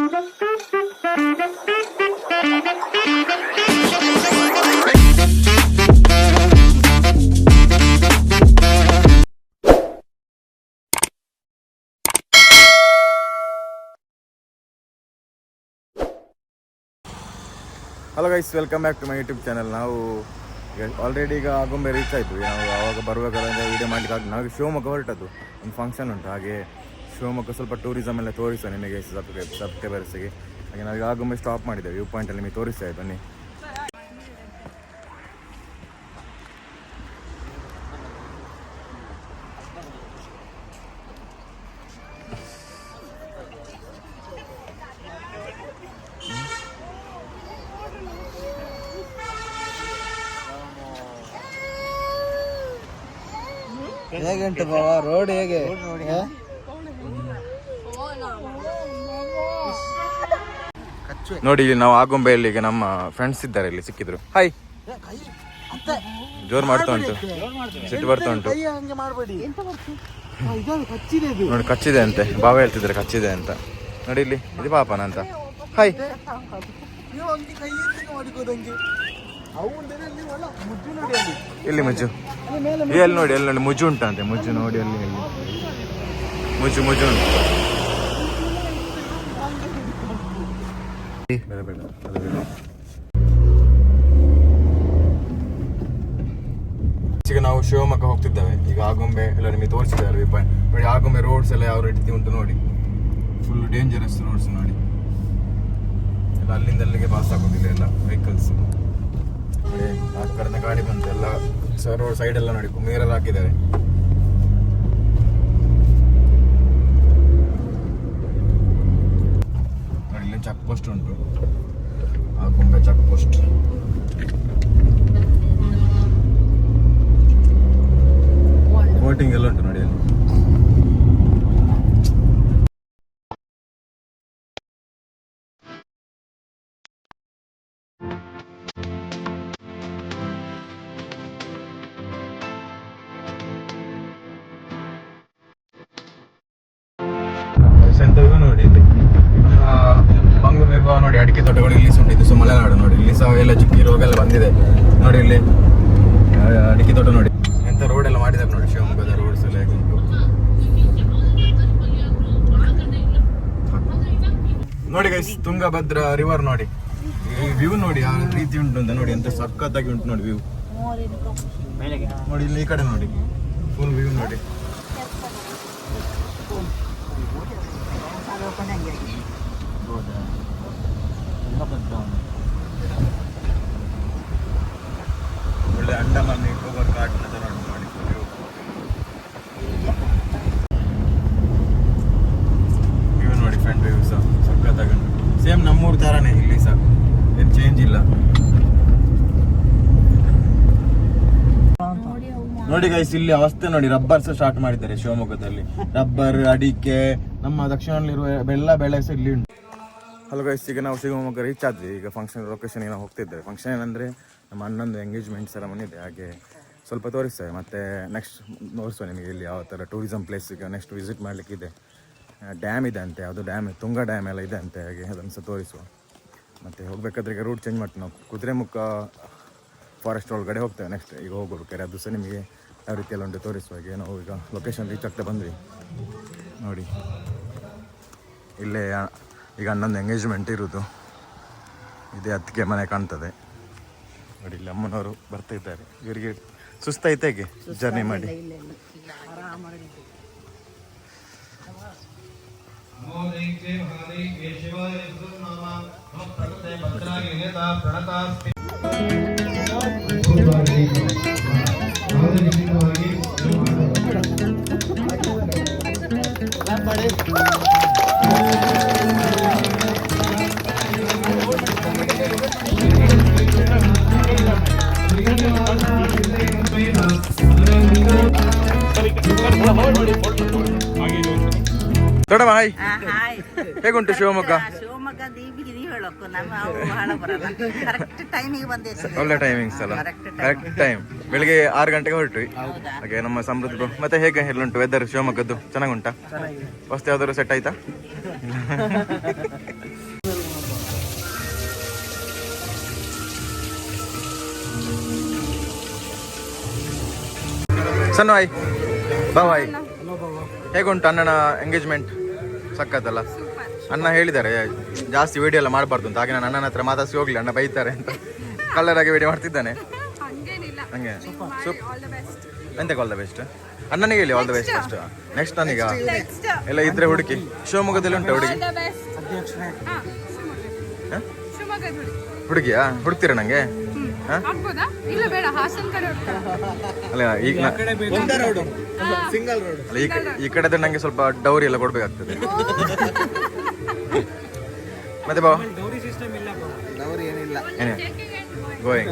Hello guys, welcome back to my YouTube channel. ನಾವು already ಈಗ Agumbe reach ಆಯಿತು. ನಾವು ಆವಾಗ ಬರುವಾಗಲ್ಲ ವೀಡಿಯೋ ಮಾಡಲಿಕ್ಕೆ ಆಗಿ ನಾವು ಶಿವಮೊಗ್ಗ ಹೊರಟದ್ದು, ಒಂದು ಫಂಕ್ಷನ್ ಉಂಟು. ಹಾಗೆ ಶಿವಮೊಗ್ಗ ಸ್ವಲ್ಪ ಟೂರಿಸಮ್ ಎಲ್ಲ ತೋರಿಸೋ ನಿಮಗೆ ಸಬ್ಸ್ಕ್ರೈಬರ್ಸಿಗೆ. ಹಾಗೆ ನಾವು ಆಗುಂಬೆ ಸ್ಟಾಪ್ ಮಾಡಿದ್ದೇವೆ. ವ್ಯೂ ಪಾಯಿಂಟಲ್ಲಿ ನಿಮಗೆ ತೋರಿಸ್ತಾ ಬನ್ನಿ. ಹೇಗೆ ಉಂಟು ಬಾವ ರೋಡ್? ಹೇಗೆ ನೋಡಿ, ಇಲ್ಲಿ ನಾವು ಆಗುಂಬೆಯಲ್ಲಿ ಈಗ ನಮ್ಮ ಫ್ರೆಂಡ್ಸ್ ಇದ್ದಾರೆ, ಇಲ್ಲಿ ಸಿಕ್ಕಿದ್ರು. ಹಾಯ್, ಜೋರ್ ಮಾಡ್ತಾ ಉಂಟು, ಸಿಟ್ಟು ಬರ್ತಾ ಉಂಟು ನೋಡಿ. ಕಚ್ಚಿದೆ ಅಂತೆ, ಭಾವ ಹೇಳ್ತಿದ್ರೆ ಕಚ್ಚಿದೆ ಅಂತ. ನೋಡಿ ಇಲ್ಲಿ, ಇದು ಪಾಪನ ಅಂತ. ಹಾಯ್, ಇಲ್ಲಿ ಮುಜ್ಜು, ಎಲ್ಲಿ ನೋಡಿ, ಎಲ್ಲಿ ನೋಡಿ ಮುಜ್ಜು ಉಂಟಂತೆ. ಮುಜ್ಜು ನೋಡಿ, ಅಲ್ಲಿ ಎಲ್ಲಿ ಮುಜ್ಜು ಮುಜ್ಜು ಉಂಟು. ಈಗ ನಾವು ಶಿವಮೊಗ್ಗ ಹೋಗ್ತಿದ್ದೇವೆ. ಈಗ ಆಗುಂಬೆ ಎಲ್ಲ ನಿಮಗೆ ತೋರಿಸಿದ್ದಾರೆ ವ್ಯೂ ಪಾಯಿಂಟ್ ನೋಡಿ. ಆಗುಂಬೆ ರೋಡ್ಸ್ ಎಲ್ಲ ಯಾವ ರೀತಿ ಉಂಟು ನೋಡಿ, ಫುಲ್ ಡೇಂಜರಸ್ ರೋಡ್ಸ್ ನೋಡಿ. ಎಲ್ಲ ಅಲ್ಲಿಂದ ಅಲ್ಲಿಗೆ ಪಾಸ್ ಆಗೋದಿಲ್ಲ ಎಲ್ಲ ವೆಹಿಕಲ್ಸ್. ಆ ಕಡೆಯಿಂದ ಗಾಡಿ ಬಂತು ಎಲ್ಲ ರೋಡ್ ಸೈಡ್ ಎಲ್ಲ ನೋಡಿ, ಮಿರರ್ ಹಾಕಿದ್ದಾರೆ. ನೋಡಿ, ಇಲ್ಲಿ ಚೆಕ್ ಪೋಸ್ಟ್ ಉಂಟು, ಆಗುಂಬೆ ಚೆಕ್ ಪೋಸ್ಟ್. ಬೋಟಿಂಗ್ ಎಲ್ಲ ಉಂಟು ನೋಡಿ ಅಲ್ಲಿ. ನೋಡಿ ಇಲ್ಲಿ ಮಂಗಳೂರು ನೋಡಿ, ಅಡಿಕೆ ತೋಟಗಳು ಇಲ್ಲಿ ಉಂಟು. ಇದು ಮಲೆನಾಡು ನೋಡಿ, ಇಲ್ಲಿ ಸಹ ಎಲ್ಲ ಚುಕ್ಕಿ ರೋಗ ಎಲ್ಲ ಬಂದಿದೆ ನೋಡಿ. ಇಲ್ಲಿ ಅಡಿಕೆ ತೋಟ ನೋಡಿ, ಎಂತ ರೋಡ್ ಎಲ್ಲ ಮಾಡಿದ್ದಾರೆ ನೋಡಿ. ಶಿವಮೊಗ್ಗದ ರೋಡ್ಸ್ ಎಲ್ಲ ಹೇಗೆ ಉಂಟು ನೋಡಿ ಗೈಸ್. ತುಂಗಭದ್ರಾ ರಿವರ್ ನೋಡಿ, ಈ ವ್ಯೂ ನೋಡಿ ಯಾವ ರೀತಿ ಉಂಟು ಅಂತ ನೋಡಿ. ಎಂತ ಸಖತ್ತಾಗಿ ಉಂಟು ನೋಡಿ ವ್ಯೂ ನೋಡಿ. ಇಲ್ಲಿ ಈ ಕಡೆ ನೋಡಿ, ಫುಲ್ ವ್ಯೂ ನೋಡಿ. ಒಳ್ಳೆ ಅಂಡಮಾನ್ ನಿಕೋಬಾರ್ ಘಾಟ್ನ ತರ ನೋಡಿ. ವ್ಯೂ ನೋಡಿ, ಫ್ರಂಟ್ ವ್ಯೂ ಸಹ ಸಖತ್ತಾಗಿ ಉಂಟು. ಸೇಮ್ ನಮ್ಮೂರು ತರಾನೇ ಇಲ್ಲಿ ಸಹ, ಏನು ಚೇಂಜ್ ಇಲ್ಲ ನೋಡಿ ಗೈಸ್. ಇಲ್ಲಿ ಅವಸ್ಥೆ ನೋಡಿ, ರಬ್ಬರ್ ಸಹ ಸ್ಟಾರ್ಟ್ ಮಾಡಿದ್ದಾರೆ ಶಿವಮೊಗ್ಗದಲ್ಲಿ. ರಬ್ಬರ್, ಅಡಿಕೆ, ನಮ್ಮ ದಕ್ಷಿಣದಲ್ಲಿರುವ ಎಲ್ಲ ಬೆಳೆ ಸಹ ಇಲ್ಲಿ ಉಂಟು. ಹಲೋ ಗೈಸ್, ಈಗ ನಾವು ಶಿವಮೊಗ್ಗ ರೀಚ್ ಆದ್ವಿ. ಈಗ ಫಂಕ್ಷನ್ ಲೊಕೇಶನ್ಗೆ ನಾವು ಹೋಗ್ತಿದ್ದೇವೆ. ಫಂಕ್ಷನ್ ಏನಂದರೆ ನಮ್ಮ ಅಣ್ಣಂದು ಎಂಗೇಜ್ಮೆಂಟ್ ಸೆರೆಮನಿ ಇದೆ. ಹಾಗೆ ಸ್ವಲ್ಪ ತೋರಿಸ್ತೇವೆ, ಮತ್ತು ನೆಕ್ಸ್ಟ್ ತೋರಿಸುವ ನಿಮಗೆ ಇಲ್ಲಿ ಯಾವ ಥರ ಟೂರಿಸಮ್ ಪ್ಲೇಸ್ ಈಗ ನೆಕ್ಸ್ಟ್ ವಿಸಿಟ್ ಮಾಡಲಿಕ್ಕಿದೆ. ಡ್ಯಾಮ್ ಇದೆ ಅಂತೆ, ಅದು ಡ್ಯಾಮ್ ತುಂಗಾ ಡ್ಯಾಮ್ ಎಲ್ಲ ಇದೆ ಅಂತೆ. ಹಾಗೆ ಅದನ್ನು ಸಹ ತೋರಿಸುವ. ಮತ್ತು ಹೋಗಬೇಕಾದ್ರೆ ಈಗ ರೂಟ್ ಚೇಂಜ್ ಮಾಡ್ತೀವಿ ನಾವು. ಕುದುರೆಮುಖ ಫಾರೆಸ್ಟ್ ಒಳಗಡೆ ಹೋಗ್ತೇವೆ ನೆಕ್ಸ್ಟ್ ಈಗ ಹೋಗ್ಬೇಕಾದ್ರೆ. ಅದು ಸಹ ನಿಮಗೆ ಯಾವ ರೀತಿಯೆಲ್ಲ ಉಂಟು ತೋರಿಸುವ. ಹಾಗೆ ನಾವು ಈಗ ಲೊಕೇಶನ್ ರೀಚ್ ಆಗ್ತಾ ಬಂದ್ವಿ ನೋಡಿ. ಇಲ್ಲೇ ಈಗ ಅಣ್ಣಂದು ಎಂಗೇಜ್ಮೆಂಟ್ ಇರೋದು, ಇದೇ ಹತ್ತಿಗೆ ಮನೆ ಕಾಣ್ತದೆ ನೋಡಿ. ಇಲ್ಲಿ ಅಮ್ಮನವರು ಬರ್ತಿದ್ದಾರೆ. ಇವರಿಗೆ ಸುಸ್ತಾಯ್ತು ಹೇಗೆ ಜರ್ನಿ ಮಾಡಿ? ದೊಡ್ಡಮ್ಮ ಹಾಯ್, ಹೇಗುಂಟು ಶಿವಮೊಗ್ಗ? ಒಳ್ಳೆ ಟೈಮಿಂಗ್ಸ್ ಅಲ್ಲ, ಕರೆಕ್ಟ್ ಟೈಮ್. ಬೆಳಿಗ್ಗೆ 6 ಗಂಟೆಗೆ ಹೊರಟ್ವಿ. ಹಾಗೆ ನಮ್ಮ ಸಮೃದ್ಧ. ಮತ್ತೆ ಹೇಗೆ ಎಲ್ಲುಂಟು ವೆದರ್ ಶಿವಮೊಗ್ಗದ್ದು? ಚೆನ್ನಾಗುಂಟಾ? ವಸ್ತು ಯಾವ್ದಾದ್ರು ಸೆಟ್ ಆಯ್ತಾ? ಸಣ್ಣ ಹಾಯ್ ಬಾವ್ ಹಾಯ್. ಹೇಗುಂಟು ಅಣ್ಣನ ಎಂಗೇಜ್ಮೆಂಟ್? ಸಕ್ಕತ್ತಲ್ಲ. ಅಣ್ಣ ಹೇಳಿದ್ದಾರೆ ಜಾಸ್ತಿ ವಿಡಿಯೋ ಎಲ್ಲ ಮಾಡಬಾರ್ದು ಅಂತ, ಹಾಗೆ ನಾನು ಅಣ್ಣನ ಹತ್ರ ಮಾತಾಡಿಸಿ ಹೋಗ್ಲಿ, ಅಣ್ಣ ಬೈತಾರೆ ಅಂತ ಕಲರ್ ಆಗಿ ವಿಡಿಯೋ ಮಾಡ್ತಿದ್ದಾನೆ. ಹಂಗೆ ಎಂತಕ್ಕೆ ಆಲ್ ದ ಬೆಸ್ಟ್ ಅಣ್ಣನಿಗೆ ಹೇಳಿ, all the best first. Next ನನಗ ಎಲ್ಲ ಇದ್ರೆ ಹುಡುಕಿ ಶಿವಮೊಗ್ಗದಲ್ಲಿ ಉಂಟು ಹುಡುಗಿ? ಹುಡುಗಿಯಾ ಹುಡುಕ್ತೀರಾ ನಂಗೆ? ಅಲ್ಲ ಈಗ ಈ ಕಡೆ ನಂಗೆ ಸ್ವಲ್ಪ ಡೌರಿ ಎಲ್ಲ ಕೊಡ್ಬೇಕಾಗ್ತದೆ. ಮತ್ತೆ ಬಾ ಏನೇ ಗೋಯಿಂಗ್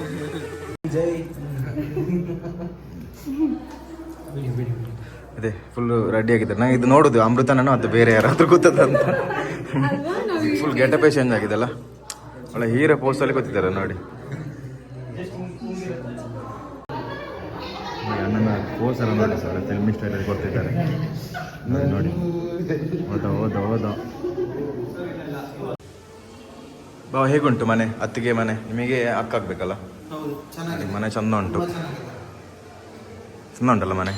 ಅದೇ ಫುಲ್ ರೆಡಿ ಆಗಿದ್ದಾರೆ. ನಂಗೆ ಇದು ನೋಡುದು ಅಮೃತನೂ ಅದು ಬೇರೆ ಯಾರಾದ್ರೂ ಗೊತ್ತದ ಅಂತ. ಫುಲ್ ಗೆಟಪೇ ಚೇಂಜ್ ಆಗಿದೆಲ್ಲ, ಒಳ್ಳೆ ಹೀರೋ ಪೋಸ್ಟಲ್ಲಿ ಗೊತ್ತಿದ್ದಾರೆ ನೋಡಿ. ಅಣ್ಣನ ಪೋಸ್ ಎಲ್ಲ ನೋಡಿ ಸರ್, ಫಿಲ್ಮಿ ಸ್ಟೈಲಲ್ಲಿ ಕೊಡ್ತಿದ್ದಾರೆ ನೋಡಿ. ಹೌದಾ ಬಾ, ಹೇಗುಂಟು ಮನೆ? ಅತ್ತಿಗೆ ಮನೆ ನಿಮಗೆ ಅಕ್ಕ ಆಗ್ಬೇಕಲ್ಲ, ಮನೆ ಚಂದ ಉಂಟು. ಚಂದ ಉಂಟಲ್ಲ ಮನೆ?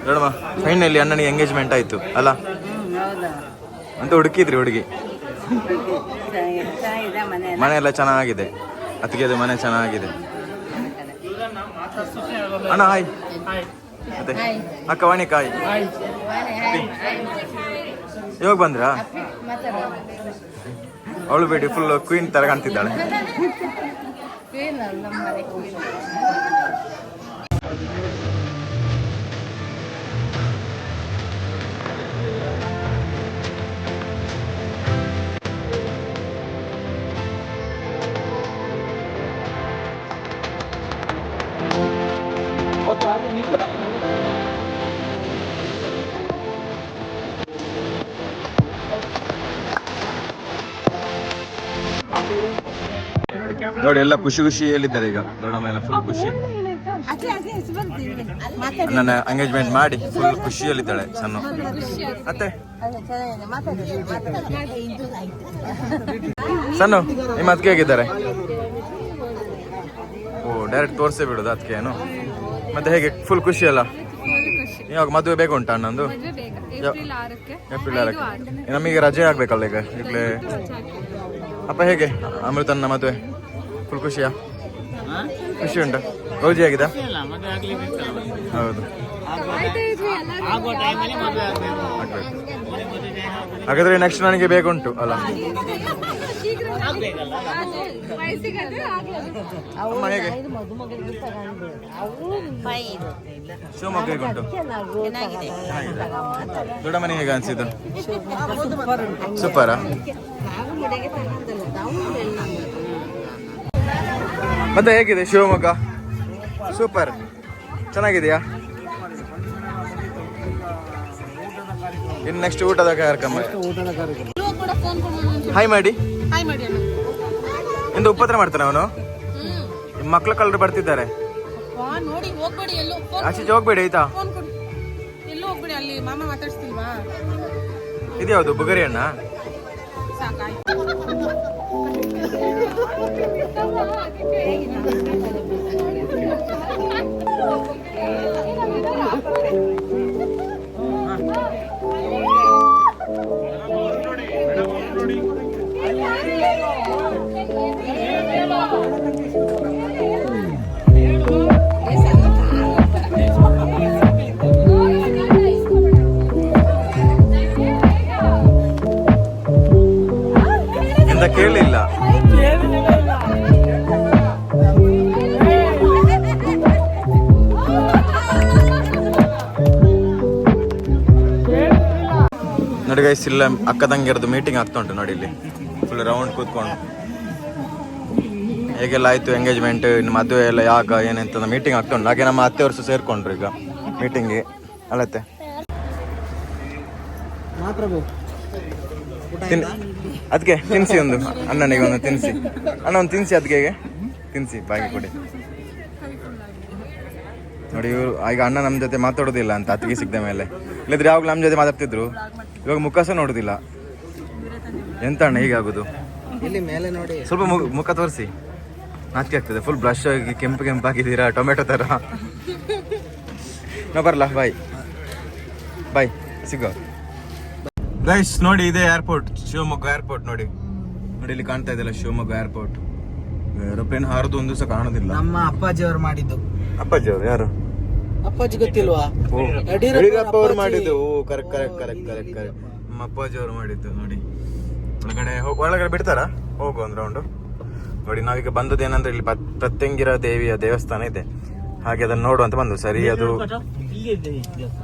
ನೋಡಮ್ಮ, ಫೈನಲಿ ಅಣ್ಣನಿಗೆ ಎಂಗೇಜ್ಮೆಂಟ್ ಆಯ್ತು ಅಲ್ಲ ಅಂತ. ಹುಡುಕಿದ್ರಿ ಹುಡುಗಿ? ಮನೆ ಎಲ್ಲ ಚೆನ್ನಾಗಿದೆ, ಅದಕ್ಕೆ ಅದು ಮನೆ ಚೆನ್ನಾಗಿದೆ. ಅಣ್ಣ ಹಾಯ್. ಮತ್ತೆ ಅಕ್ಕ ವಾಣಿಕಾಯ್ ಇವಾಗ ಬಂದ್ರಾ? ಅವಳು ಬೇಡಿ ಫುಲ್ ಕ್ವೀನ್ ತರ ಕಾಣ್ತಿದ್ದಾಳೆ. ನೋಡಿ ಎಲ್ಲ ಖುಷಿ ಖುಷಿಯಲ್ಲಿದ್ದಾರೆ ಈಗ. ದೊಡ್ಡಮ್ಮ ಎಲ್ಲ ಫುಲ್ ಖುಷಿ. ನನ್ನ ಎಂಗೇಜ್ಮೆಂಟ್ ಮಾಡಿ ಫುಲ್ ಖುಷಿಯಲ್ಲಿದ್ದಾಳೆ ಸಣ್ಣ. ಮತ್ತೆ ಸಣ್ಣ ನಿಮ್ಮ ಅದಕ್ಕೆ ಹೇಗಿದ್ದಾರೆ? ಓ ಡೈರೆಕ್ಟ್ ತೋರಿಸೇ ಬಿಡುದು ಅದಕ್ಕೆ ಏನು? ಮತ್ತೆ ಹೇಗೆ ಫುಲ್ ಖುಷಿ ಅಲ್ಲ? ಇವಾಗ ಮದುವೆ ಬೇಗ ಉಂಟಾ ಅಣ್ಣಂದು? ಏಪ್ರಿಲ್ 6ಕ್ಕೆ. ನಮಗೆ ರಜೆ ಆಗ್ಬೇಕಲ್ಲ ಈಗ ಈಗಲೇ. ಅಪ್ಪ ಹೇಗೆ ಅಮೃತನ ಮದುವೆ? ಫುಲ್ ಖುಷಿಯಾ? ಖುಷಿ ಉಂಟು? ಗೌಜಿ ಆಗಿದೆ? ಹೌದು. ಹಾಗಾದ್ರೆ ನೆಕ್ಸ್ಟ್ ನನಗೆ ಬೇಕುಂಟು ಅಲ್ಲ? ಅಮ್ಮ ಹೇಗೆ ಶಿವಮೊಗ್ಗ ಹೇಗುಂಟು? ದೊಡ್ಡ ಮನೆ ಹೇಗೆ ಅನ್ಸಿದ್ದು? ಸೂಪರಾ? ಮತ್ತೆ ಹೇಗಿದೆ ಶಿವಮೊಗ್ಗ? ಸೂಪರ್, ಚೆನ್ನಾಗಿದೆಯಾ? ಇನ್ನು ನೆಕ್ಸ್ಟ್ ಊಟದ ಕಾರ್ಯಕ್ರಮ. ಹಾಯ್ ಮಾಡಿ ಎಂದು ಉಪದ್ರ ಮಾಡ್ತಾನೆ ಅವನು. ಮಕ್ಳು ಕಳ್ಳರು ಬರ್ತಿದ್ದಾರೆ, ಆಚೀಚೆ ಹೋಗ್ಬೇಡಿ ಆಯ್ತಾ? ಇದ್ಯಾವುದು ಬುಗರಿ ಅಣ್ಣ? ಎಂತ ಕೇಳಿಲ್ಲ. ನೋಡಿ ಗೈಸ್, ಇಲ್ಲ ಅಕ್ಕ ತಂಗಿರದು ಮೀಟಿಂಗ್ ಆಗ್ತಾ ಉಂಟು ನೋಡಿ. ಇಲ್ಲಿ ಫುಲ್ ರೌಂಡ್ ಕೂತ್ಕೊಂಡು ಹೇಗೆಲ್ಲ ಆಯ್ತು ಎಂಗೇಜ್ಮೆಂಟ್, ಇನ್ನು ಮದುವೆ ಎಲ್ಲ ಯಾಗ ಏನಂತ ಮೀಟಿಂಗ್ ಆಗ್ತಾ ಉಂಟು. ಹಾಗೆ ನಮ್ಮ ಅತ್ತೆ ವರ್ಷ ಸೇರ್ಕೊಂಡ್ರು ಈಗ ಮೀಟಿಂಗ್ಗೆ. ಅಲ್ಲತ್ತೆ ಅದಕ್ಕೆ ತಿನ್ಸಿ ಒಂದು ಅಣ್ಣನಿಗೆ ಒಂದು ತಿನ್ಸಿ ಅಣ್ಣ ಒಂದು ತಿನ್ಸಿ ಅದಕ್ಕೆ ತಿನ್ಸಿ ಬಾಗಿ ಕೊಡಿ ನೋಡಿ. ಇವರು ಈಗ ಅಣ್ಣ ನಮ್ಮ ಜೊತೆ ಮಾತಾಡೋದಿಲ್ಲ ಅಂತ ಅತ್ತಿಗೆ ಸಿಗ್ದ ಮೇಲೆ, ಇಲ್ಲದ್ರೆ ಯಾವಾಗಲೂ ನಮ್ಮ ಜೊತೆ ಮಾತಾಡ್ತಿದ್ರು, ಇವಾಗ ಮುಖ ಸಹ ನೋಡೋದಿಲ್ಲ. ಎಂತ ಅಣ್ಣ ಹೀಗಾಗೋದು? ಇಲ್ಲಿ ಮೇಲೆ ನೋಡಿ, ಸ್ವಲ್ಪ ಮುಖ ತೋರಿಸಿ, ನಾಚಿಕೆ ಆಗ್ತದೆ. ಫುಲ್ ಬ್ಲಶ್ ಆಗಿ ಕೆಂಪು ಕೆಂಪಾಗಿದ್ದೀರಾ, ಟೊಮೆಟೊ ಥರ. ನಾ ಬರಲ್ಲ, ಬಾಯ್ ಬಾಯ್, ಸಿಗೋ ಗೈಸ್. ನೋಡಿ ಇದೆ ಏರ್ಪೋರ್ಟ್, ಶಿವಮೊಗ್ಗ ಏರ್ಪೋರ್ಟ್. ನೋಡಿ ನೋಡಿ ಇಲ್ಲಿ ಕಾಣ್ತಾ ಇದೆಯಲ್ಲ ಶಿವಮೊಗ್ಗ ಏರ್ಪೋರ್ಟ್. ಏರೋಪ್ಲೇನ್ ಹಾರದು ಒಂದು ಸಹ ಕಾಣೋದಿಲ್ಲ. ನಮ್ಮ ಅಪ್ಪಾಜಿ ಅವರು ಮಾಡಿದ್ದು. ಅಪ್ಪಾಜಿ ಅವರು ಯಾರು? ಅಪ್ಪಾಜಿ ಗೊತ್ತಿಲ್ವಾ? ಯಡಿಯೂರಪ್ಪ ಅವ್ರು ಮಾಡಿದ್ದು. Correct correct correct correct correct. ನಮ್ಮ ಅಪ್ಪಾಜಿ ಅವರು ಮಾಡಿದ್ದು. ನೋಡಿ ಒಳಗಡೆ ಬಿಡ್ತಾರಾ? ಹೋಗು ಒಂದು ರೌಂಡು. ನೋಡಿ ನಾವೀಗ ಬಂದದ್ದು ಏನಂದ್ರೆ ಇಲ್ಲಿ ಪ್ರತ್ಯಂಗಿರ ದೇವಿಯ ದೇವಸ್ಥಾನ ಇದೆ, ಹಾಗೆ ಅದನ್ನು ನೋಡುವಂತ ಬಂದು. ಸರಿ, ಅದು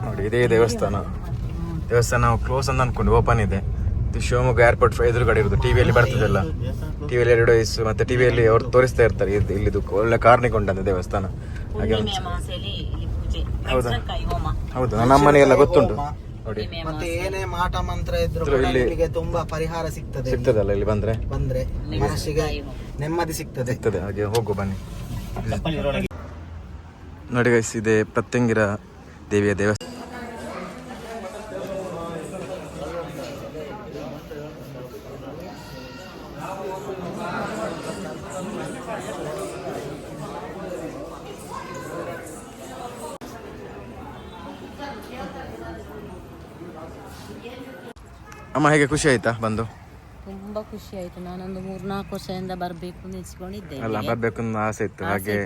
ನೋಡಿ ಇದೇ ದೇವಸ್ಥಾನ. ದೇವಸ್ಥಾನ ಕ್ಲೋಸ್ ಅಂತ ಅನ್ಕೊಂಡು ಓಪನ್ ಇದೆ. ಇದು ಶಿವಮೊಗ್ಗ ಏರ್ಪೋರ್ಟ್ ಎದುರುಗಡೆ ಇರೋದು. ಟಿವಿಯಲ್ಲಿ ಬರ್ತದಲ್ಲ, ಟಿವಿಯಲ್ಲಿ ಅಡ್ವರ್ಟೈಸ್ ಮತ್ತೆ ಟಿವಿಯಲ್ಲಿ ಅವ್ರು ತೋರಿಸ್ತಾ ಇರ್ತಾರೆ. ಇಲ್ಲಿದು ಒಳ್ಳೆ ಕಾರ್ನಿಕೊಂಡ ದೇವಸ್ಥಾನ. ಹಾಗೆ ಹೌದಾ? ಹೌದು, ನನ್ನ ಅಮ್ಮನಿಗೆಲ್ಲ ಗೊತ್ತುಂಟು. ನೋಡಿ ಮತ್ತೆ ಏನೇ ಮಾಟ ಮಂತ್ರ ಇದ್ರು ಇಲ್ಲಿಗೆ ತುಂಬಾ ಪರಿಹಾರ ಸಿಗ್ತದಲ್ಲ ಇಲ್ಲಿ ಬಂದ್ರೆ ಮನಸ್ಸಿಗೆ ನೆಮ್ಮದಿ ಸಿಗ್ತದೆ. ಹಾಗೆ ಹೋಗು ಬನ್ನಿ. ನೋಡಿ ಗೈಸ್, ಇದೆ ಪ್ರತ್ಯಂಗಿರ ದೇವಿಯ ದೇವಸ್ಥಾನ. ಅಮ್ಮ ಹೇಗೆ ಖುಷಿ ಆಯ್ತಾ ಬಂದು? ತುಂಬಾ ಖುಷಿ ಆಯ್ತು. ನಾನೊಂದು 3-4 ವರ್ಷದಿಂದ ಬರ್ಬೇಕು ನಿಲ್ಸ್ಕೊಂಡಿದ್ದೆ. ಅಲ್ಲ, ಬರ್ಬೇಕು ಅನ್ನೋ ಆಸೆ ಇತ್ತು. ಹಾಗೆ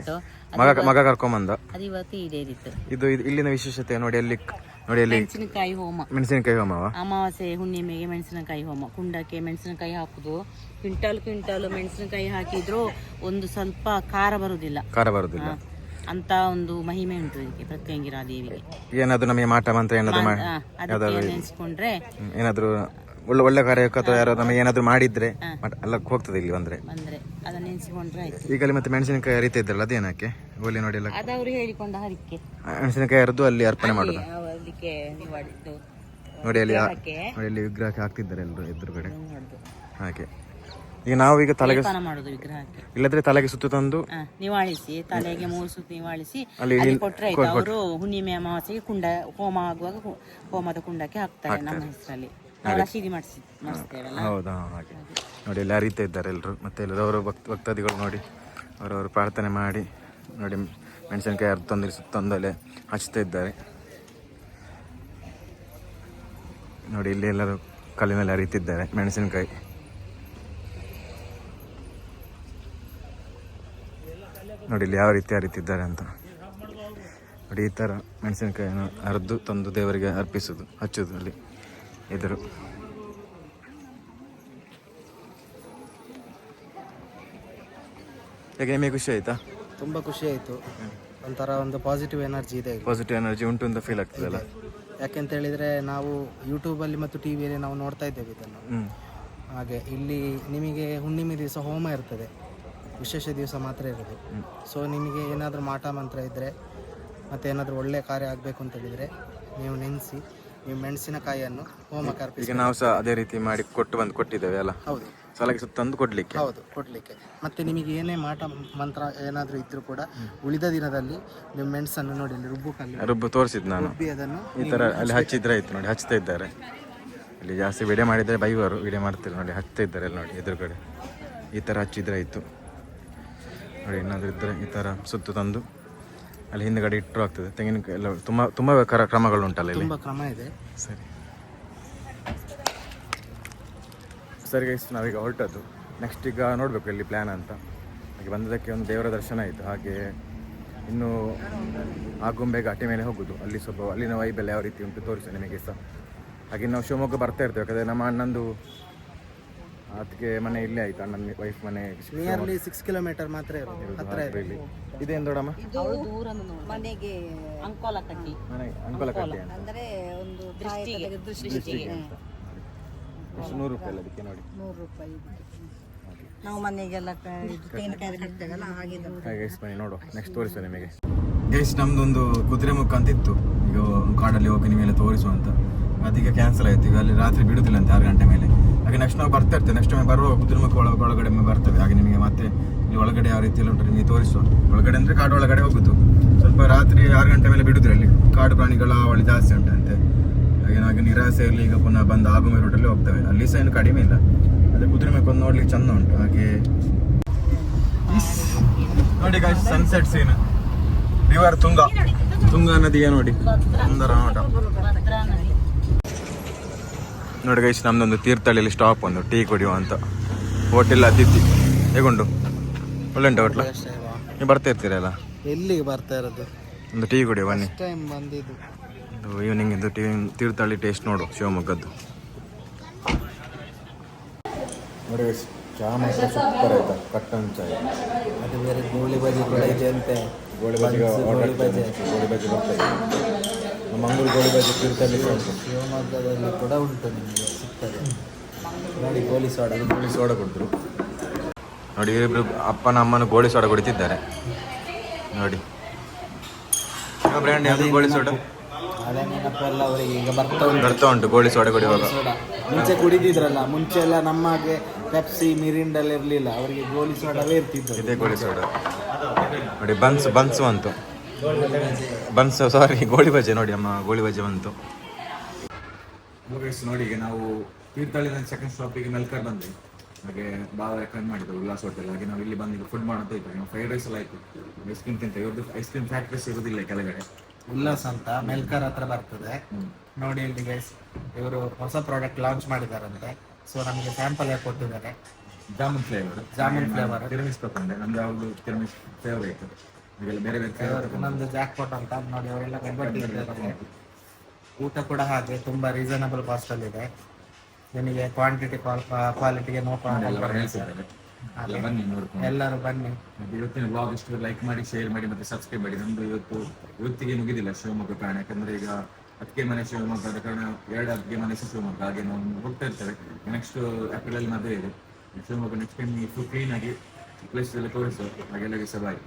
ಮಗ ಕರ್ಕೊಂಬಂದ, ಅದು ಇವತ್ತು ಈಡೇರಿತ್ತು. ಇದು ಇಲ್ಲಿನ ವಿಶೇಷತೆ ನೋಡಿ. ಅಲ್ಲಿ ಮೆಣಸಿನಕಾಯಿ ಹೋಮ, ಅಮಾವಾಸ್ಯೆ ಹುಣ್ಣಿಮೆಗೆ ಮೆಣಸಿನಕಾಯಿ ಹೋಮ. ಕುಂಡಕ್ಕೆ ಮೆಣಸಿನಕಾಯಿ ಹಾಕುದು. ಕ್ವಿಂಟಲ್ ಮೆಣಸಿನಕಾಯಿ ಹಾಕಿದ್ರು ಒಂದು ಸ್ವಲ್ಪ ಖಾರ ಬರುದಿಲ್ಲ ಅಂತ ಒಂದು ಮಹಿಮೆ ಉಂಟು ಇದಕ್ಕೆ, ಪ್ರತ್ಯಂಗಿರ ದೇವಿಗೆ. ಏನಾದ್ರು ನಮಗೆ ಮಾಟ ಮಂತ್ರ ಅದಕ್ಕೆ ನೆನೆಸ್ಕೊಂಡ್ರೆ ಏನಾದ್ರು ಒಳ್ಳೆ ಕಾರ್ಯ ಅಥವಾ ಯಾರು ನಮಗೆ ಏನಾದ್ರು ಮಾಡಿದ್ರೆ ಎಲ್ಲ ಹೋಗ್ತದೆ ಇಲ್ಲಿ ಬಂದ್ರೆ ಅದನ್ನ ನೆನೆಸಿಕೊಂಡ್ರೆ ಆಯ್ತು. ಈಗ ಅಲ್ಲಿ ಮತ್ತೆ ಮೆಣಸಿನಕಾಯಿ ಹರಿತಾ ಇದ್ರಲ್ಲ, ಅದೇನಕ್ಕೆ ಒಳ್ಳೆ ನೋಡಿ ಎಲ್ಲ ಅದವ್ರು ಹೇಳಿಕೊಂಡ ಹರಿಕೆ. ಮೆಣಸಿನಕಾಯಿ ಹರಿದು ಅಲ್ಲಿ ಅರ್ಪಣೆ ಮಾಡುದು. ಅದಕ್ಕೆ ನೋಡಿ ಅಲ್ಲಿ ವಿಗ್ರಹಕ್ಕೆ ಹಾಕ್ತಿದ್ದಾರೆ ಎಲ್ಲರೂ ಎದುರುಗಡೆ. ಹಾಗೆ ಈಗ ನಾವು ಈಗ ತಲೆಗೆ ಮಾಡುದು ವಿಗ್ರಹಕ್ಕೆ, ಇಲ್ಲದ್ರೆ ತಲೆಗೆ ಸುತ್ತು ತಂದು ನಿವಾಳಿಸಿ, ತಲೆಗೆ 3 ಸುತ್ತು ನಿವಾಳಿಸಿ ಅಲ್ಲಿ ಕೊಟ್ರೆ ಆಯ್ತು. ಅವರು ಹುಣ್ಣಿಮೆ ಅಮಾವಾಸ್ಯೆಗೆ ಕುಂಡ ಹೋಮ ಆಗುವಾಗ ಹೋಮದ ಕುಂಡಕ್ಕೆ ಹಾಕ್ತಾರೆ ನಮ್ಮ ಹೆಸರಲ್ಲಿ. ರಶೀದಿ ಮಾಡಿಸ್ತೇವಲ್ಲ. ಹೌದಾ? ಹಾಗೆ ನೋಡಿ ಎಲ್ಲ ಅರಿತಾ ಇದ್ದಾರೆ ಎಲ್ಲರೂ. ಮತ್ತೆ ಎಲ್ಲರೂ ಅವರ ಭಕ್ತಾದಿಗಳು ನೋಡಿ ಅವರವರು ಪ್ರಾರ್ಥನೆ ಮಾಡಿ ನೋಡಿ ಮೆಣಸಿನಕಾಯಿ ಅರ್ಧ ತಂದು ಸುತ್ತೊಂದಲೆ ಹಚ್ತಾ ಇದ್ದಾರೆ. ನೋಡಿ ಇಲ್ಲಿ ಎಲ್ಲರೂ ಕಲ್ಲಿನಲ್ಲಿ ಅರಿತಿದ್ದಾರೆ ಮೆಣಸಿನಕಾಯಿ. ನೋಡಿ ಇಲ್ಲಿ ಯಾವ ರೀತಿ ಅರಿತಿದ್ದಾರೆ ಅಂತ ನೋಡಿ. ಈ ಥರ ಮೆಣಸಿನಕಾಯಿಯನ್ನು ಅರ್ದು ತಂದು ದೇವರಿಗೆ ಅರ್ಪಿಸೋದು, ಹಚ್ಚೋದು ಅಲ್ಲಿ ಎದುರು. ಹೇಗೆ ನಿಮಗೆ ಖುಷಿ ಆಯ್ತಾ? ತುಂಬಾ ಖುಷಿ ಆಯ್ತು. ಒಂಥರ ಒಂದು ಪಾಸಿಟಿವ್ ಎನರ್ಜಿ ಇದೆ. ಪಾಸಿಟಿವ್ ಎನರ್ಜಿ ಉಂಟು ಅಂತ ಫೀಲ್ ಆಗ್ತದಲ್ಲ. ಯಾಕೆಂತ ಹೇಳಿದ್ರೆ ನಾವು ಯೂಟ್ಯೂಬಲ್ಲಿ ಮತ್ತು ಟಿವಿಯಲ್ಲಿ ನಾವು ನೋಡ್ತಾ ಇದ್ದೇವೆ ಇದನ್ನು. ಹಾಗೆ ಇಲ್ಲಿ ನಿಮಗೆ ಹುಣ್ಣಿಮೆ ದಿವಸ ಹೋಮ ಇರ್ತದೆ, ವಿಶೇಷ ದಿವಸ ಮಾತ್ರ ಇರೋದು. ಸೊ ನಿಮಗೆ ಏನಾದರೂ ಮಾಟ ಮಂತ್ರ ಇದ್ದರೆ ಮತ್ತು ಏನಾದರೂ ಒಳ್ಳೆ ಕಾರ್ಯ ಆಗಬೇಕು ಅಂತ ಹೇಳಿದರೆ ನೀವು ನೆನೆಸಿ ನೀವು ಮೆಣಸಿನಕಾಯಿಯನ್ನು ಹೋಮಕ್ಕೆ ಅರ್ಪಿಸಿ. ಈಗ ನಾವು ಸಹ ಅದೇ ರೀತಿ ಮಾಡಿ ಕೊಟ್ಟಿದ್ದೇವೆ ಅಲ್ಲ? ಹೌದು, ಸಲಗೆ ಸುತ್ತಂದು ಕೊಡ್ಲಿಕ್ಕೆ. ಹೌದು, ಕೊಡ್ಲಿಕ್ಕೆ. ಮತ್ತು ನಿಮಗೆ ಏನೇ ಮಾಟ ಮಂತ್ರ ಏನಾದರೂ ಇದ್ದರೂ ಕೂಡ ಉಳಿದ ದಿನದಲ್ಲಿ ನೀವು ಮೆಣಸನ್ನು ನೋಡಿ ಅಲ್ಲಿ ರುಬ್ಬು ತೋರಿಸಿದ್ದು ನಾನು. ಅದನ್ನು ಈ ಥರ ಅಲ್ಲಿ ಹಚ್ಚಿದ್ರೆ ಆಯ್ತು. ನೋಡಿ ಹಚ್ತಾ ಇದ್ದಾರೆ ಇಲ್ಲಿ. ಜಾಸ್ತಿ ವಿಡಿಯೋ ಮಾಡಿದರೆ ಬೈವರು, ವಿಡಿಯೋ ಮಾಡ್ತಾರೆ ನೋಡಿ. ಹಚ್ತಾ ಇದ್ದಾರೆ ಅಲ್ಲಿ ನೋಡಿ ಎದುರುಗಡೆ. ಈ ಥರ ಹಚ್ಚಿದ್ರೆ ಆಯಿತು ನೋಡಿ. ಏನಾದರೂ ಇದ್ದರೆ ಈ ಥರ ಸುತ್ತು ತಂದು ಅಲ್ಲಿ ಹಿಂದ್ಗಡೆ ಇಟ್ಟರು ಆಗ್ತದೆ. ತೆಂಗಿನಕಾಯಿ ಎಲ್ಲ ತುಂಬ ಕ್ರಮಗಳು ಉಂಟಲ್ಲ ಇಲ್ಲಿ, ತುಂಬ ಕ್ರಮ ಇದೆ. ಸರಿ ಗೈಸ್, ನಾವೀಗ ಹೊರಟದ್ದು. ನೆಕ್ಸ್ಟ್ ಈಗ ನೋಡಬೇಕು ಇಲ್ಲಿ ಪ್ಲ್ಯಾನ್ ಅಂತ. ಹಾಗೆ ಬಂದದಕ್ಕೆ ಒಂದು ದೇವರ ದರ್ಶನ ಆಯಿತು. ಹಾಗೆ ಇನ್ನು ಆಗುಂಬೆ ಘಾಟಿ ಮೇಲೆ ಹೋಗೋದು. ಅಲ್ಲಿ ಸ್ವಲ್ಪ ಅಲ್ಲಿನ ವೈಬೆಲ್ಲ ಯಾವ ರೀತಿ ಉಂಟು ತೋರಿಸಿ ನಿಮಗೆ ಸಹ. ಹಾಗೆ ನಾವು ಶಿವಮೊಗ್ಗ ಬರ್ತಾ ಇರ್ತೇವೆ, ಯಾಕಂದರೆ ನಮ್ಮ ಅಣ್ಣಂದು ಅದಕ್ಕೆ ಮನೆ ಇಲ್ಲೇ ಆಯ್ತು. ಅಣ್ಣನ ವೈಫ್ ಮನೆ ನಿಯರ್ಲಿ 6 ಕಿಲೋಮೀಟರ್ ಮಾತ್ರ ಹತ್ರ ಇಲ್ಲಿ. ಇದೇನು ದೊಡ್ಡಮ್ಮ? ಮನೆಗೆ ಅಂಕೋಲಕಟ್ಟಿ ಅಂದ್ರೆ ಒಂದು ದೃಷ್ಟಿಗೆ ಅಂತ. ಎಷ್ಟು 100 ರೂಪಾಯಿ ಅಲ್ಲ ಅದಕ್ಕೆ? ನೋಡಿ 100 ರೂಪಾಯಿ ನಾವು ಮನೆಗೆಲ್ಲ ತೆಂಗಿನಕಾಯಿ ಕಟ್ತೇವಲ್ಲ ಹಾಗೆ. ಗೈಸ್ ಬನ್ನಿ ನೋಡುವ, ನೆಕ್ಸ್ಟ್ ತೋರಿಸುವ ನಿಮಗೆ. ಗೈಸ್ ನಮ್ದೊಂದು ಕುದುರೆಮುಖ ಅಂತ ಇತ್ತು, ಈಗ ಕಾಡಲ್ಲಿ ಹೋಗಿ ನಿಮಗೆಲ್ಲ ತೋರಿಸುವ ಅಂತ. ಅದೀಗ ಕ್ಯಾನ್ಸಲ್ ಆಯಿತು. ಈಗ ಅಲ್ಲಿ ರಾತ್ರಿ ಬಿಡುದಿಲ್ಲ ಅಂತ 6 ಗಂಟೆ ಮೇಲೆ. ಹಾಗೆ ನೆಕ್ಸ್ಟ್ ನಾವು ಬರ್ತಾ ಇರ್ತೇವೆ. ನೆಕ್ಸ್ಟ್ ಟೈಮ್ ಬರುವ ಕುದುರೆಮುಖ ಒಳಗಡೆ ಬರ್ತೇವೆ. ಹಾಗೆ ನಿಮಗೆ ಮತ್ತೆ ಇಲ್ಲಿ ಒಳಗಡೆ ಯಾವ ರೀತಿಯಲ್ಲಿ ಉಂಟು ನಿಮಗೆ ತೋರಿಸುವ. ಒಳಗಡೆ ಅಂದರೆ ಕಾಡು ಒಳಗಡೆ ಹೋಗುದು. ಸ್ವಲ್ಪ ರಾತ್ರಿ 6 ಗಂಟೆ ಮೇಲೆ ಬಿಡುದ್ರೆ ಅಲ್ಲಿ ಕಾಡು ಪ್ರಾಣಿಗಳ ಅವಳಿ ಜಾಸ್ತಿ ಉಂಟಂತೆ. ಹಾಗೆ ನಿರಾಸೆಯಲ್ಲಿ ಈಗ ಪುನಃ ಬಂದು ಆಗುಮೆ ರೂಟಲ್ಲಿ ಹೋಗ್ತೇವೆ. ಅಲ್ಲಿ ಸಹ ಏನು ಕಡಿಮೆ ಇಲ್ಲ. ಅದೇ ಕುದುರೆಮುಖ ಒಂದು ನೋಡ್ಲಿಕ್ಕೆ ಚಂದ ಉಂಟು. ಹಾಗೆ ನೋಡಿ guys, sunset scene, river Tunga ನದಿಗೆ ನೋಡಿ ಸುಂದರ ನೋಟ. ನೋಡಿ ಗೈಸ್, ನಮ್ದೊಂದು ತೀರ್ಥಹಳ್ಳಿಯಲ್ಲಿ ಸ್ಟಾಪ್ ಒಂದು ಟೀ ಕುಡಿಯುವ ಅಂತ ಹೋಟೆಲ್ ಅತಿಥಿ. ಹೇಗುಂಟು? ಒಳ್ಳೆ ಉಂಟು ಹೋಟ್ಲು? ನೀವು ಬರ್ತಾ ಇರ್ತೀರಲ್ಲ, ಎಲ್ಲಿಗೆ ಬರ್ತಾ ಇರೋದು? ಒಂದು ಟೀ ಕುಡಿಯುವ ಬನ್ನಿ. ಟೈಮ್ ಬಂದಿದ್ದು ಈವ್ನಿಂಗ್ ಇದು ತೀರ್ಥಹಳ್ಳಿ ಟೇಸ್ಟ್ ನೋಡು, ಶಿವಮೊಗ್ಗದ್ದು. ನೋಡಿ ಗೈಸ್, ಚಹಾ ಮಾತ್ರ ಸೂಪರ್ ಆಯ್ತಾ, ಕಟ್ಟನ್ ಚಾಯ್. ಅದು ಬೇರೆ ಗೋಳಿ ಬಜಿ ಕೂಡ ಇದೆ ಅಂತೆ. ಗೋಳಿ ಬಜಿ ಬರ್ತದೆ. ನಮ್ಮ ಮಂಗಳೂರು ಗೋಳಿ ಬಜಿ ತೀರ್ಥಹಳ್ಳಿ ಉಂಟು, ಶಿವಮೊಗ್ಗದಲ್ಲಿ ಕೂಡ ಉಂಟು, ನಿಮಗೆ ಸಿಗ್ತದೆ. ನೋಡಿ ಗೋಳಿ ಸೋಡಾ ಕೊಟ್ಟರು. ನೋಡಿ ಇಬ್ಬರು ಅಪ್ಪನ ಅಮ್ಮನ ಗೋಳಿ ಸೋಡಾ ಕುಡಿತಿದ್ದಾರೆ ನೋಡಿ. ಬ್ರ್ಯಾಂಡ್ ಯಾವುದು ಗೋಳಿ ಸೋಡಾ? ಅದೇ ನೆನಪೆಲ್ಲ ಅವರಿಗೆ ಈಗ ಬರ್ತಾ ಉಂಟು ಗೋಳಿ ಸೋಡಾ ಕುಡಿಯುವಾಗ. ಮುಂಚೆ ಕುಡಿದಿದ್ರಲ್ಲ, ಮುಂಚೆ ಎಲ್ಲ ನಮಗೆ ಪೆಪ್ಸಿ ಮಿರಿಂಡಲ್ಲಿ ಇರಲಿಲ್ಲ, ಅವರಿಗೆ ಗೋಲಿ ಸೋಡಾವೇ ಇರ್ತಿತ್ತು. ಇದೇ ಗೋಳಿ ಸೋಡಾ ನೋಡಿ. ಬನ್ಸ್ ಬಂತು, ಬನ್ಸ್ ಸಾರಿ ಗೋಳಿ ಬಜೆ ನೋಡಿ. ಅಮ್ಮ ಗೋಳಿ ಬಜೆ ಬಂತು ನೋಡಿ. ಈಗ ನಾವು ತೀರ್ಥಹಳ್ಳಿನ ಸೆಕೆಂಡ್ ಸ್ಟಾಪಿಗೆ ಮೆಲ್ಕರ್ ಬಂದ್ವಿ. ಹಾಗೆ ಭಾಳ ರೆಕಮೆಂಡ್ ಮಾಡಿದ್ರು ಉಲ್ಲಾಸ್ ಹೋಟೆಲ್. ಹಾಗೆ ನಾವು ಇಲ್ಲಿ ಬಂದು ಫುಡ್ ಮಾಡೋದು ಇತ್ತು. ನಾವು ಫ್ರೈಡ್ ರೈಸ್ ಎಲ್ಲ ಆಯಿತು, ಐಸ್ ಕ್ರೀಮ್ ತಿಂತ. ಇವ್ರದ್ದು ಐಸ್ ಕ್ರೀಮ್ ಫ್ಯಾಕ್ಟ್ರೀಸ್ ಇರೋದಿಲ್ಲ ಕೆಳಗಡೆ, ಉಲ್ಲಾಸ್ ಅಂತ ಮೆಲ್ಕರ್ ಹತ್ರ ಬರ್ತದೆ ನೋಡಿ. ಇಲ್ಲಿ ಗೈಸ್, ಇವರು ಹೊಸ ಪ್ರಾಡಕ್ಟ್ ಲಾಂಚ್ ಮಾಡಿದಾರಂತೆ. ಸೊ ನಮಗೆ ಸ್ಯಾಂಪಲ್ ಆಗಿ ಕೊಟ್ಟಿದ್ದಾರೆ. ಜಾಮೂನ್ ಫ್ಲೇವರ್ ತಿರ್ಮಿಸ್ ತಗೊಂಡೆ. ನಮ್ದು ಯಾವಾಗಲೂ ತಿರ್ಮಿಸ್ ಫೇವರೇಟ್. ಈಗೆಲ್ಲ ಬೇರೆ ಬೇರೆ ಫ್ಲೇವರ್. ನಮ್ದು ಜಾಕ್ ಪಾಟ್ ಅಂತ ನೋಡಿ, ಅವರೆಲ್ಲ ಕಟ್ಬಿಟ್ಟಿದ್ದಾರೆ. ಊಟ ಕೂಡ ಹಾಗೆ ತುಂಬ ರೀಸನಬಲ್ ಕಾಸ್ಟಲ್ಲಿದೆ. ನಿಮಗೆ ಕ್ವಾಂಟಿಟಿ ಕ್ವಾಲಿಟಿಗೆ ನೋ ಕಾಂಪ್ರಮೈಸ್. ಬನ್ನಿ ನೋಡ್ಕೊಂಡು ಎಲ್ಲರೂ ಬನ್ನಿ. ಇವತ್ತಿನ ಬ್ಲಾಗ್ ಇಷ್ಟು ಲೈಕ್ ಮಾಡಿ, ಶೇರ್ ಮಾಡಿ ಮತ್ತು ಸಬ್ಸ್ಕ್ರೈಬ್ ಮಾಡಿ. ನಮ್ದು ಇವತ್ತಿಗೆ ಮುಗಿದಿಲ್ಲ ಶಿವಮೊಗ್ಗ ಕಾರಣ. ಯಾಕಂದ್ರೆ ಈಗ ಅತ್ತಿಗೆ ಮನೆ ಶಿವಮೊಗ್ಗ ಆದ ಕಾರಣ 2 ಅತ್ತಿಗೆ ಮನೆ ಶಿವಮೊಗ್ಗ. ಹಾಗೆ ನಾವು ಹೋಗ್ತಾ ಇರ್ತೇವೆ. ನೆಕ್ಸ್ಟ್ ಏಪ್ರಿಲಲ್ಲಿ ಮದುವೆ ಇದೆ Shivamogga. Next time full clean ಆಗಿ ಪ್ಲೇಸ್ ಎಲ್ಲ ತೋರಿಸು. ಹಾಗೆಲ್ಲ ಬಾಯ್.